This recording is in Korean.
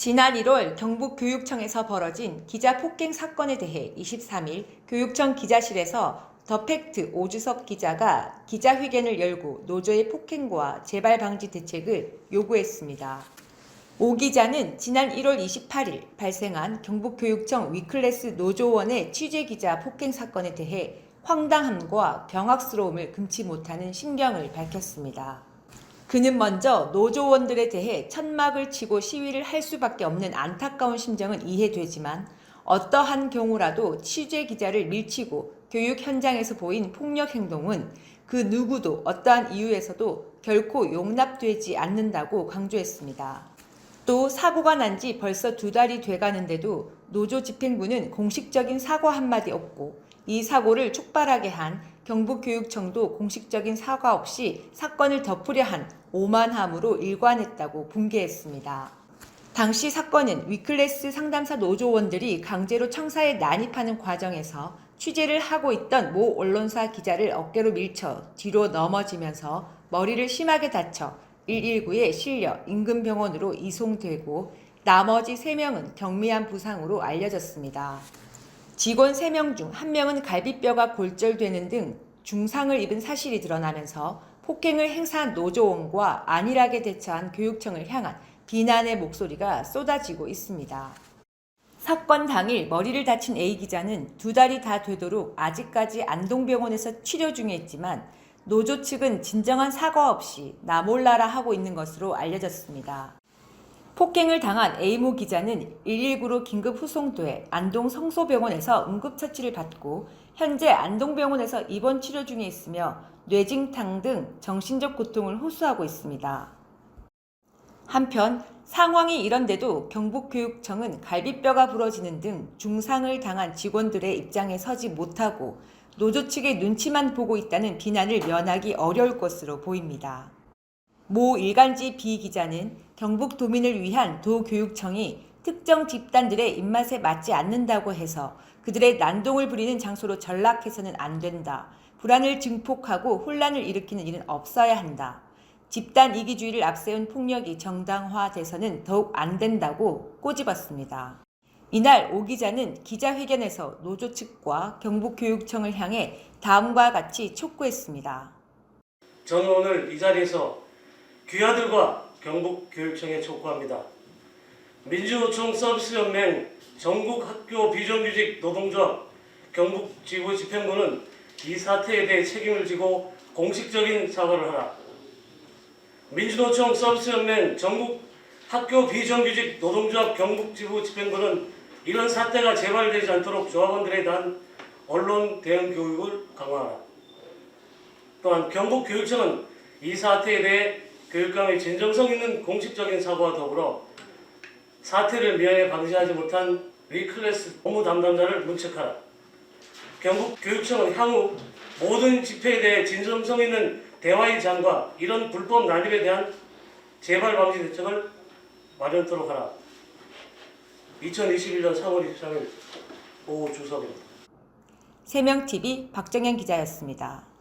지난 1월 경북교육청에서 벌어진 기자 폭행 사건에 대해 23일 교육청 기자실에서 더 팩트 오주섭 기자가 기자회견을 열고 노조의 폭행과 재발 방지 대책을 요구했습니다. 오 기자는 지난 1월 28일 발생한 경북교육청 위클래스 노조원의 취재기자 폭행 사건에 대해 황당함과 경악스러움을 금치 못하는 심경을 밝혔습니다. 그는 먼저 노조원들에 대해 천막을 치고 시위를 할 수밖에 없는 안타까운 심정은 이해되지만 어떠한 경우라도 취재 기자를 밀치고 교육 현장에서 보인 폭력 행동은 그 누구도 어떠한 이유에서도 결코 용납되지 않는다고 강조했습니다. 또 사고가 난 지 벌써 2달이 돼가는데도 노조 집행부는 공식적인 사과 한마디 없고 이 사고를 촉발하게 한 경북교육청도 공식적인 사과 없이 사건을 덮으려 한 오만함으로 일관했다고 분개했습니다. 당시 사건은 위클래스 상담사 노조원들이 강제로 청사에 난입하는 과정에서 취재를 하고 있던 모 언론사 기자를 어깨로 밀쳐 뒤로 넘어지면서 머리를 심하게 다쳐 119에 실려 인근 병원으로 이송되고 나머지 3명은 경미한 부상으로 알려졌습니다. 직원 3명 중 1명은 갈비뼈가 골절되는 등 중상을 입은 사실이 드러나면서 폭행을 행사한 노조원과 안일하게 대처한 교육청을 향한 비난의 목소리가 쏟아지고 있습니다. 사건 당일 머리를 다친 A 기자는 2달이 다 되도록 아직까지 안동병원에서 치료 중에 있지만 노조 측은 진정한 사과 없이 나 몰라라 하고 있는 것으로 알려졌습니다. 폭행을 당한 A모 기자는 119로 긴급 후송돼 안동 성소병원에서 응급처치를 받고 현재 안동병원에서 입원 치료 중에 있으며 뇌진탕 등 정신적 고통을 호소하고 있습니다. 한편 상황이 이런데도 경북교육청은 갈비뼈가 부러지는 등 중상을 당한 직원들의 입장에 서지 못하고 노조 측의 눈치만 보고 있다는 비난을 면하기 어려울 것으로 보입니다. 모 일간지 B 기자는 경북도민을 위한 도교육청이 특정 집단들의 입맛에 맞지 않는다고 해서 그들의 난동을 부리는 장소로 전락해서는 안 된다. 불안을 증폭하고 혼란을 일으키는 일은 없어야 한다. 집단 이기주의를 앞세운 폭력이 정당화돼서는 더욱 안 된다고 꼬집었습니다. 이날 오 기자는 기자회견에서 노조 측과 경북교육청을 향해 다음과 같이 촉구했습니다. 저는 오늘 이 자리에서 귀하들과 경북교육청에 촉구합니다. 민주노총 서비스연맹 전국학교 비정규직 노동조합 경북지부 집행부는 이 사태에 대해 책임을 지고 공식적인 사과를 하라. 민주노총 서비스연맹 전국학교 비정규직 노동조합 경북지부 집행부는 이런 사태가 재발되지 않도록 조합원들에 대한 언론 대응 교육을 강화하라. 또한 경북교육청은 이 사태에 대해 교육감의 진정성 있는 공식적인 사과와 더불어 사태를 미연에 방지하지 못한 위클래스 업무 담당자를 문책하라. 경북교육청은 향후 모든 집회에 대해 진정성 있는 대화의 장과 이런 불법 난입에 대한 재발 방지 대책을 마련토록 하라. 2021년 3월 23일 오주섭입니다. 세명TV 박정현 기자였습니다.